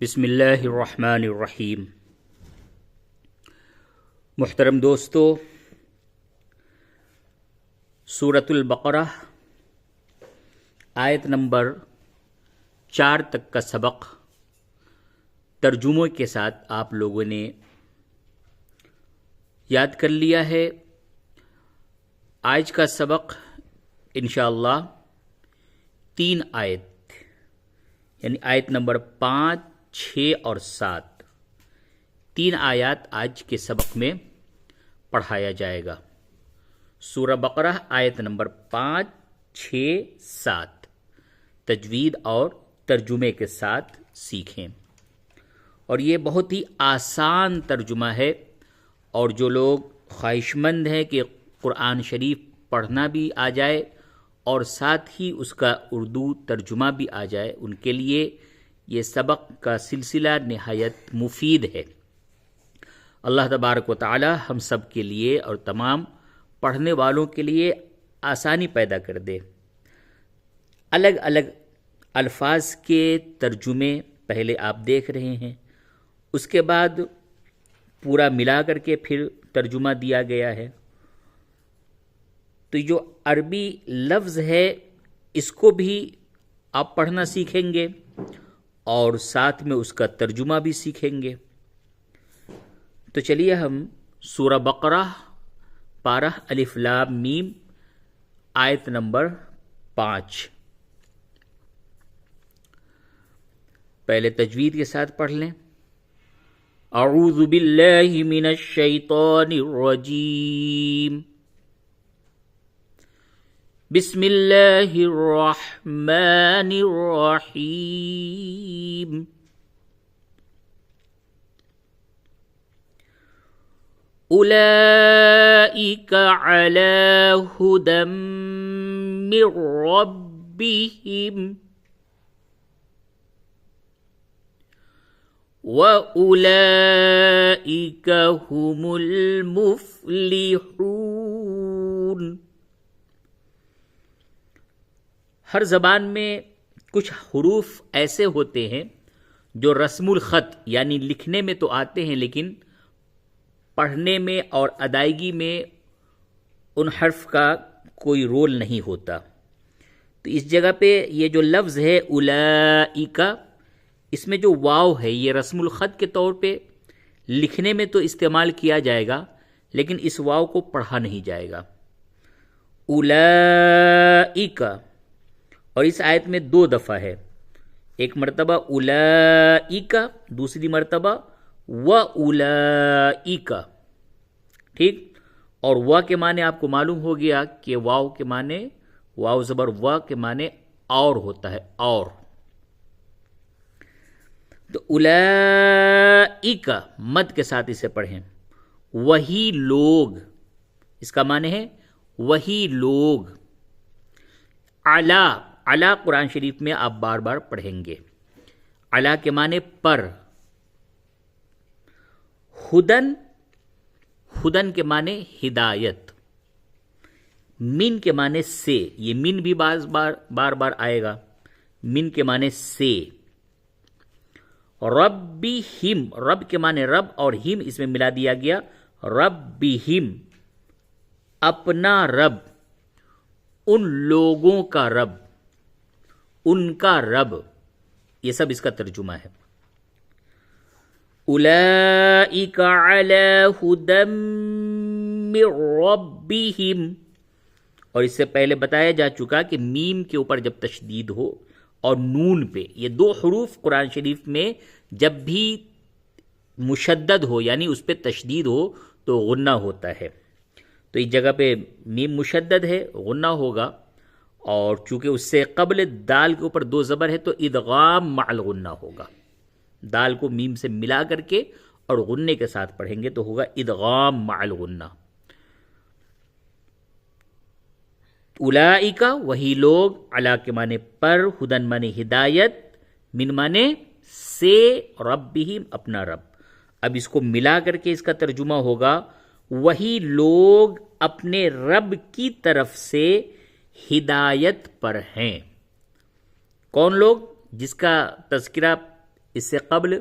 بسم اللہ الرحمن الرحیم۔ محترم دوستو، سورۃ البقرہ آیت نمبر 4 تک کا سبق ترجموں کے ساتھ آپ لوگوں نے یاد کر لیا ہے۔ آج کا سبق انشاءاللہ 3 آیت یعنی آیت نمبر 5، 6 اور 7 3 آیات آج کے سبق میں پڑھایا جائے گا۔ سورہ بقرہ آیت نمبر 5، 6، 7 تجوید اور ترجمے کے ساتھ سیکھیں، اور یہ بہت ہی آسان ترجمہ ہے، اور جو لوگ خواہش مند ہیں کہ قرآن شریف پڑھنا بھی آ جائے اور ساتھ ہی اس کا اردو ترجمہ بھی آ جائے، ان کے لیے یہ سبق کا سلسلہ نہایت مفید ہے۔ اللہ تبارک و تعالی ہم سب کے لیے اور تمام پڑھنے والوں کے لیے آسانی پیدا کر دے۔ الگ الگ الفاظ کے ترجمے پہلے آپ دیکھ رہے ہیں، اس کے بعد پورا ملا کر کے پھر ترجمہ دیا گیا ہے۔ تو جو عربی لفظ ہے اس کو بھی آپ پڑھنا سیکھیں گے اور ساتھ میں اس کا ترجمہ بھی سیکھیں گے۔ تو چلیے ہم سورہ بقرہ پارہ الف لام میم آیت نمبر 5 پہلے تجوید کے ساتھ پڑھ لیں۔ اعوذ باللہ من الشیطان الرجیم، بسم اللہ الرحمن الرحیم۔ اولئک علی ھدی من ربہم وَأُولَئِكَ هُمُ الْمُفْلِحُونَ۔ ہر زبان میں کچھ حروف ایسے ہوتے ہیں جو رسم الخط یعنی لکھنے میں تو آتے ہیں، لیکن پڑھنے میں اور ادائیگی میں ان حرف کا کوئی رول نہیں ہوتا۔ تو اس جگہ پہ یہ جو لفظ ہے اولئک، اس میں جو واو ہے یہ رسم الخط کے طور پہ لکھنے میں تو استعمال کیا جائے گا، لیکن اس واو کو پڑھا نہیں جائے گا۔ اولئک، اور اس آیت میں 2 دفعہ ہے، ایک مرتبہ اولئک، دوسری مرتبہ وَأُولَئِكَ، ٹھیک؟ اور و کے معنی آپ کو معلوم ہو گیا کہ واو کے معنی، واو زبر و کے معنی اور ہوتا ہے، اور۔ تو اولئک مد کے ساتھ اسے پڑھیں، وہی لوگ، اس کا معنی ہے وہی لوگ۔ علی قرآن شریف میں آپ بار بار پڑھیں گے۔ علی کے معنی پر، ہدن کے معنی ہدایت، من کے معنی سے، یہ من بھی بار بار آئے گا، من کے معنی سے۔ ربہم، رب کے معنی رب، اور ہم اس میں ملا دیا گیا، ربہم اپنا رب، ان لوگوں کا رب، ان کا رب، یہ سب اس کا ترجمہ ہے۔ اولئک علی ھدی من ربہم، اور اس سے پہلے بتایا جا چکا کہ میم کے اوپر جب تشدید ہو اور نون پہ، یہ 2 حروف قرآن شریف میں جب بھی مشدد ہو یعنی اس پہ تشدید ہو تو غنہ ہوتا ہے۔ تو اس جگہ پہ میم مشدد ہے، غنہ ہوگا، اور چونکہ اس سے قبل دال کے اوپر 2 زبر ہے تو ادغام مع الغنہ ہوگا۔ دال کو میم سے ملا کر کے اور غنے کے ساتھ پڑھیں گے تو ہوگا ادغام مع الغنہ۔ اولئک وہی لوگ، علی کے معنی پر، ہدن معنی ہدایت، من معنی سے، ربہم اپنا رب۔ اب اس کو ملا کر کے اس کا ترجمہ ہوگا وہی لوگ اپنے رب کی طرف سے ہدایت پر ہیں۔ کون لوگ؟ جس کا تذکرہ اس سے قبل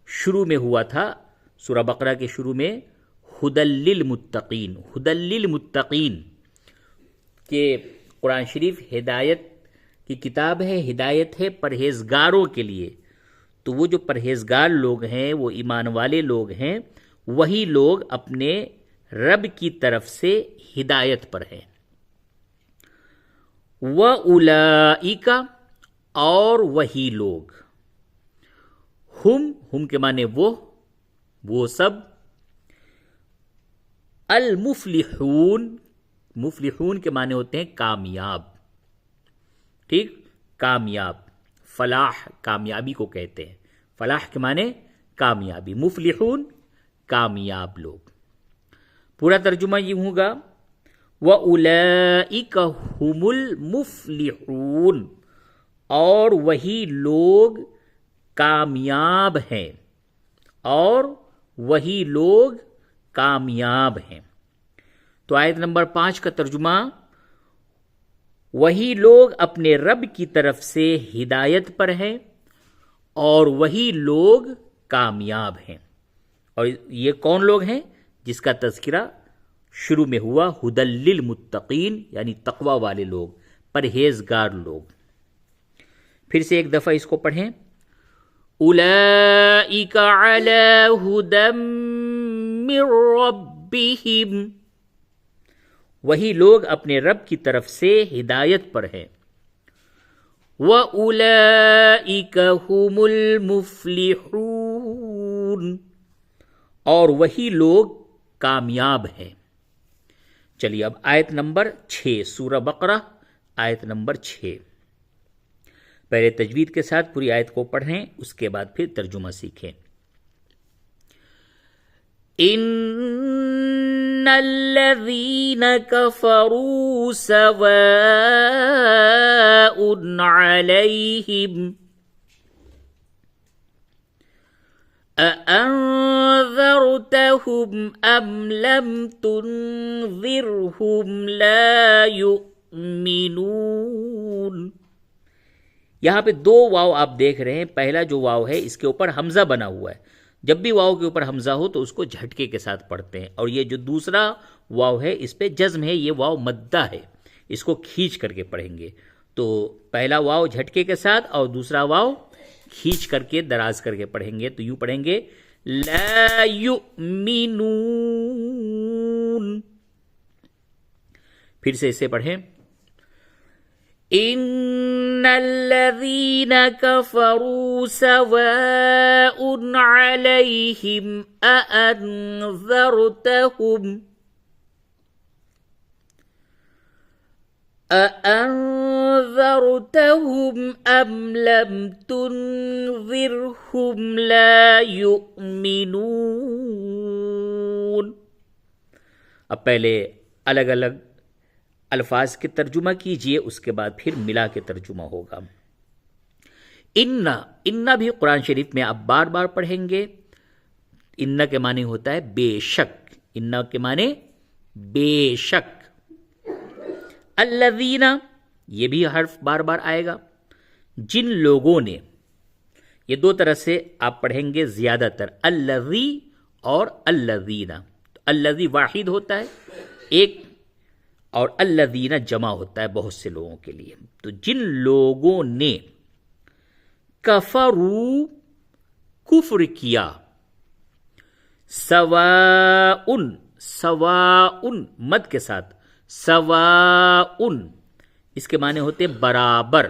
شروع میں ہوا تھا سورہ بقرہ کے شروع میں ہدی للمتقین، ہدی للمتقین کہ قرآن شریف ہدایت کی کتاب ہے، ہدایت ہے پرہیزگاروں کے لیے. تو وہ جو پرہیزگار لوگ ہیں، وہ ایمان والے لوگ ہیں، وہی لوگ اپنے رب کی طرف سے ہدایت پر ہیں. وَأُولَئِکَ اور وہی لوگ، ہم کے معنی وہ سب، المفلحون، مفلحون کے معنی ہوتے ہیں کامیاب. ٹھیک، کامیاب، فلاح کامیابی کو کہتے ہیں، فلاح کے معنی کامیابی، مفلحون کامیاب لوگ. پورا ترجمہ یہ ہوگا وَأُولَئِكَ هُمُ الْمُفْلِحُونَ اور وہی لوگ کامیاب ہیں، اور وہی لوگ کامیاب ہیں. تو آیت نمبر 5 کا ترجمہ، وہی لوگ اپنے رب کی طرف سے ہدایت پر ہیں اور وہی لوگ کامیاب ہیں. اور یہ کون لوگ ہیں جس کا تذکرہ شروع میں ہوا؟ ہدی للمتقین، یعنی تقوی والے لوگ، پرہیزگار لوگ. پھر سے ایک دفعہ اس کو پڑھیں. اولئک علی ھدی من ربہم، وہی لوگ اپنے رب کی طرف سے ہدایت پر ہیں. وَأُولَئِكَ هُمُ الْمُفْلِحُونَ اور وہی لوگ کامیاب ہیں. چلیے اب آیت نمبر 6، سورہ بقرہ آیت نمبر 6. پہلے تجوید کے ساتھ پوری آیت کو پڑھیں، اس کے بعد پھر ترجمہ سیکھیں. ان الذین کفروا سواء علیہم اانذرتہم ام لم تنذرہم لا یؤمنون. یہاں پہ دو واو آپ دیکھ رہے ہیں. پہلا جو واو ہے اس کے اوپر حمزہ بنا ہوا ہے. جب بھی واو کے اوپر حمزہ ہو تو اس کو جھٹکے کے ساتھ پڑھتے ہیں. اور یہ جو دوسرا واو ہے اس پہ جزم ہے، یہ واو مدہ ہے، اس کو کھینچ کر کے پڑھیں گے. تو پہلا واو جھٹکے کے ساتھ اور دوسرا واو کھینچ کر کے دراز کر کے پڑھیں گے. تو یوں پڑھیں گے لا یؤمنون. پھر سے اسے پڑھیں. ان الذین کفروا سواء علیہم اانذرتہم ام لم تنذرہم لا یؤمنون. اب پہلے الگ الگ الفاظ کے ترجمہ کیجئے، اس کے بعد پھر ملا کے ترجمہ ہوگا. ان بھی قرآن شریف میں آپ بار بار پڑھیں گے. ان کے معنی ہوتا ہے بے شک، ان کے معنی بے شک. الذین، یہ بھی حرف بار بار آئے گا. جن لوگوں نے، یہ دو طرح سے آپ پڑھیں گے زیادہ تر، الذی اور الذین. الذی واحد ہوتا ہے ایک، اور الذین جمع ہوتا ہے بہت سے لوگوں کے لیے. تو جن لوگوں نے کفروا کفر کیا، سواء مد کے ساتھ، سواء اس کے معنی ہوتے برابر.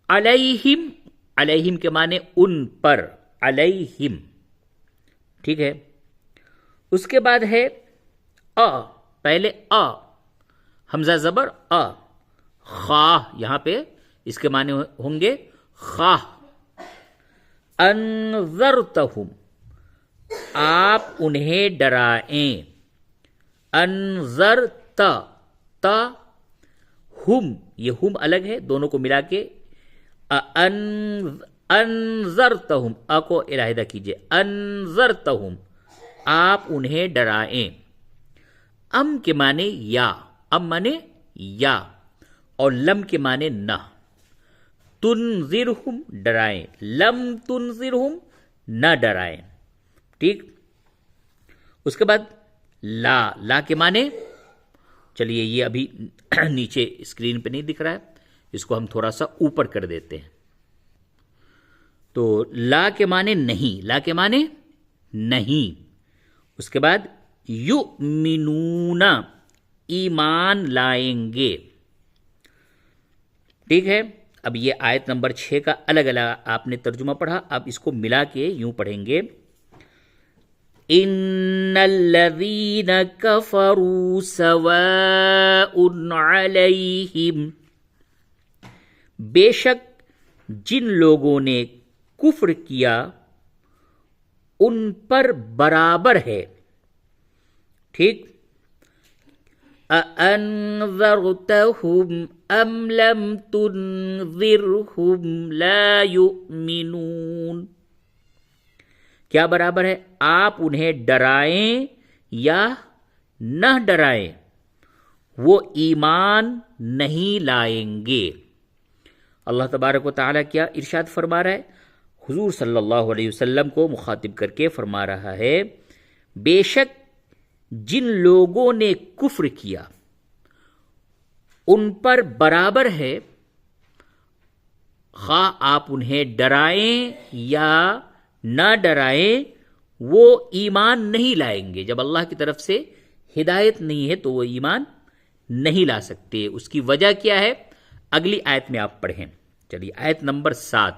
علیہم کے معنی ان پر، علیہم. ٹھیک ہے. اس کے بعد ہے پہلے حمزہ زبر خواہ، یہاں پہ اس کے معنی ہوں گے خواہ. انذرتہم، آپ انہیں ڈرائیں. انذرت ہم، یہ ہم الگ ہے، دونوں کو ملا کے انذرتہم، کو علیحدہ کیجئے. انذرتہم، آپ انہیں ڈرائیں. ام کے معنی یا، ام معنی یا، اور لم کے معنی نہ. تنذرہم ڈرائیں، لم تنذرہم نہ ڈرائیں، ٹھیک. اس کے بعد لا کے معنی، چلیے یہ ابھی نیچے اسکرین پہ نہیں دکھ رہا ہے، اس کو ہم تھوڑا سا اوپر کر دیتے ہیں. تو لا کے معنی نہیں، لا کے معنی نہیں. اس کے بعد یؤمنون ایمان لائیں گے، ٹھیک ہے. اب یہ آیت نمبر 6 کا الگ الگ آپ نے ترجمہ پڑھا، اب اس کو ملا کے یوں پڑھیں گے، ان الذین کفروا سواء علیہم، بے شک جن لوگوں نے کفر کیا ان پر برابر ہے، ٹھیک. اَأَنذَرْتَهُمْ أَمْ لَمْ تُنذِرْهُمْ لَا يُؤْمِنُونَ، کیا برابر ہے، آپ انہیں ڈرائیں یا نہ ڈرائیں وہ ایمان نہیں لائیں گے. اللہ تبارک و تعالیٰ کیا ارشاد فرما رہا ہے، حضور صلی اللہ علیہ وسلم کو مخاطب کر کے فرما رہا ہے، بے شک جن لوگوں نے کفر کیا ان پر برابر ہے، خواہ آپ انہیں ڈرائیں یا نہ ڈرائیں وہ ایمان نہیں لائیں گے. جب اللہ کی طرف سے ہدایت نہیں ہے تو وہ ایمان نہیں لا سکتے. اس کی وجہ کیا ہے، اگلی آیت میں آپ پڑھیں. چلیے آیت نمبر 7.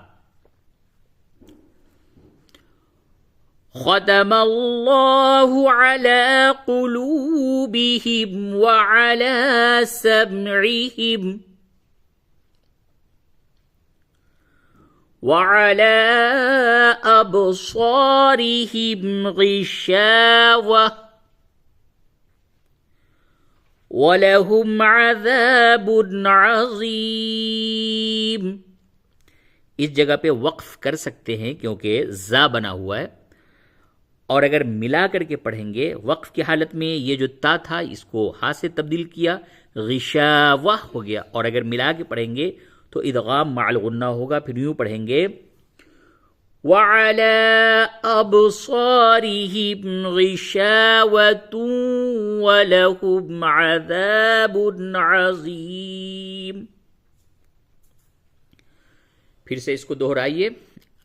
ختم اللہ علی قلوبہم وعلی سمعہم وعلی ابصارہم غشاوہ وَلَهُمْ عَذَابٌ عَظِيمٌ. اس جگہ پہ وقف کر سکتے ہیں کیونکہ زا بنا ہوا ہے، اور اگر ملا کر کے پڑھیں گے وقف کی حالت میں یہ جو تا تھا اس کو ہا سے تبدیل کیا، غشاوہ ہو گیا، اور اگر ملا کے پڑھیں گے تو ادغام مع الغنہ ہوگا. پھر یوں پڑھیں گے وَعَلَى أَبْصَارِهِمْ غِشَاوَةٌ وَلَهُمْ عَذَابٌ عَظِيمٌ. پھر سے اس کو دہرائیے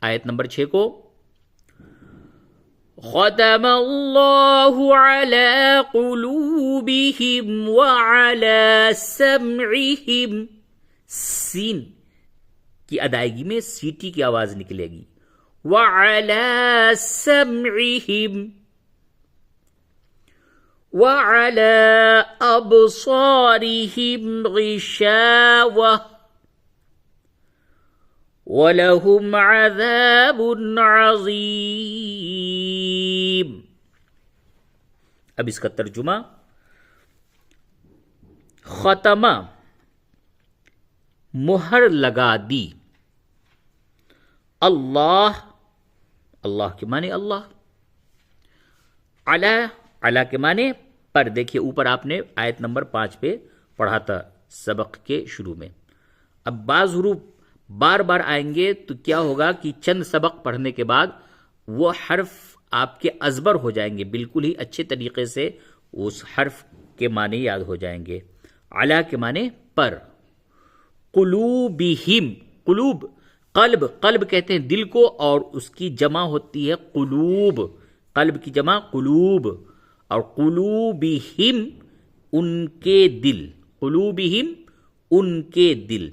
آیت نمبر 6 کو. ختم اللہ علی قلوبہم وعلی سمعہم، سین کی ادائیگی میں سیٹی کی آواز نکلے گی، وعلی سمعہم وعلی ابصارہم غشاوہ وَلَهُمْ عَذَابٌ عَظِيمٌ. اب اس کا ترجمہ، ختمہ مہر لگا دی، اللہ، اللہ کے معنی اللہ، علی کے معنی پر. دیکھیے اوپر آپ نے آیت نمبر 5 پہ پڑھا تھا سبق کے شروع میں. اب بعض حروف بار بار آئیں گے تو کیا ہوگا کہ چند سبق پڑھنے کے بعد وہ حرف آپ کے ازبر ہو جائیں گے، بالکل ہی اچھے طریقے سے اس حرف کے معنی یاد ہو جائیں گے. علی کے معنی پر. قلوبہم، قلوب قلب، قلب کہتے ہیں دل کو، اور اس کی جمع ہوتی ہے قلوب، قلب کی جمع قلوب، اور قلوبہم ان کے دل، قلوبہم ان کے دل.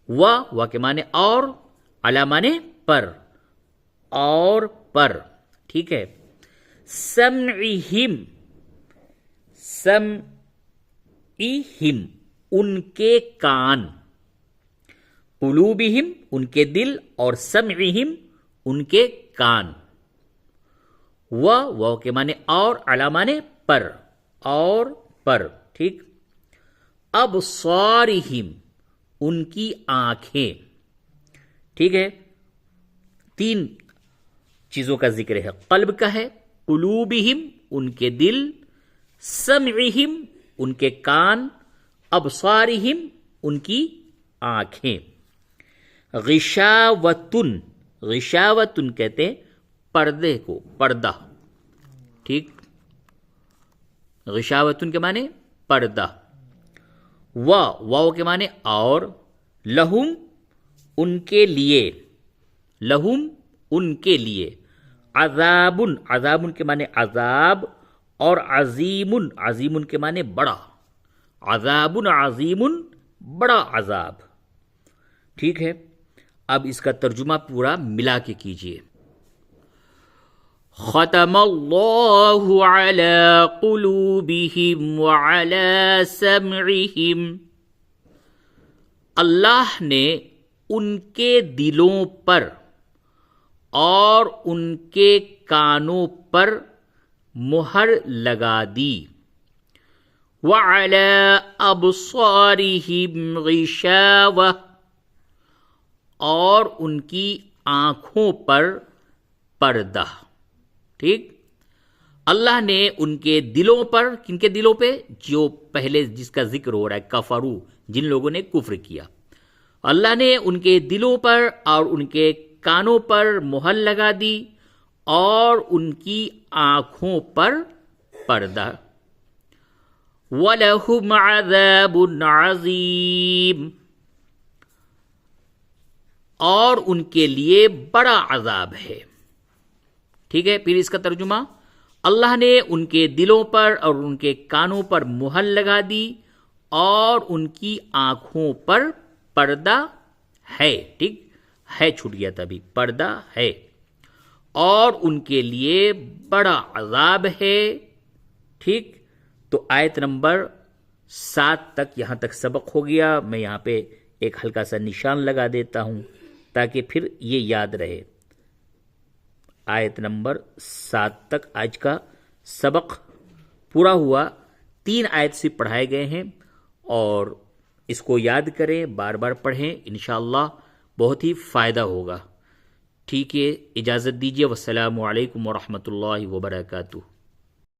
و کے معنی اور، علی معنی پر، اور پر، ٹھیک ہے. سمعہم، سمعہم ان کے کان، قلوبہم ان کے دل، اور سمعہم ان کے کان. و کے معنی اور، علی معنی پر، اور پر، ٹھیک. ابصارہم ان کی آنکھیں، ٹھیک ہے. 3 چیزوں کا ذکر ہے، قلب کا ہے، قلوبہم ان کے دل، سمعہم ان کے کان، ابصارہم ان کی آنکھیں. غشاوتن، غشاوتن کہتے ہیں پردے کو، پردہ، ٹھیک، غشاوتن کے معنی پردہ، واو کے معنی اور، لہم ان کے لیے، لہم ان کے لیے، عذابن، عذابن کے معنی عذاب، اور عظیمن، عظیمن کے معنی بڑا، عذابن عظیمن بڑا عذاب، ٹھیک ہے۔ اب اس کا ترجمہ پورا ملا کے کیجئے۔ ختم اللہ علی قلوبہم وعلی سمعہم، اللہ نے ان کے دلوں پر اور ان کے کانوں پر مہر لگا دی، وعلی ابصارہم غشاوہ، اور ان کی آنکھوں پر پردہ، ٹھیک۔ اللہ نے ان کے دلوں پر، کن کے دلوں پہ؟ جو پہلے جس کا ذکر ہو رہا ہے، کفرو، جن لوگوں نے کفر کیا، اللہ نے ان کے دلوں پر اور ان کے کانوں پر مہر لگا دی اور ان کی آنکھوں پر پردہ۔ وَلَهُمْ عَذَابٌ عَظِيمٌ، اور ان کے لیے بڑا عذاب ہے، ٹھیک ہے۔ پھر اس کا ترجمہ، اللہ نے ان کے دلوں پر اور ان کے کانوں پر مہر لگا دی اور ان کی آنکھوں پر پردہ ہے، ٹھیک ہے، چھوٹ گیا تھا ابھی، پردہ ہے، اور ان کے لیے بڑا عذاب ہے، ٹھیک۔ تو آیت نمبر 7 تک، یہاں تک سبق ہو گیا۔ میں یہاں پہ ایک ہلکا سا نشان لگا دیتا ہوں تاکہ پھر یہ یاد رہے۔ آیت نمبر 7 تک آج کا سبق پورا ہوا، 3 آیت سے پڑھائے گئے ہیں، اور اس کو یاد کریں، بار بار پڑھیں، انشاءاللہ بہت ہی فائدہ ہوگا، ٹھیک ہے۔ اجازت دیجیے، والسلام علیکم ورحمۃ اللہ وبرکاتہ۔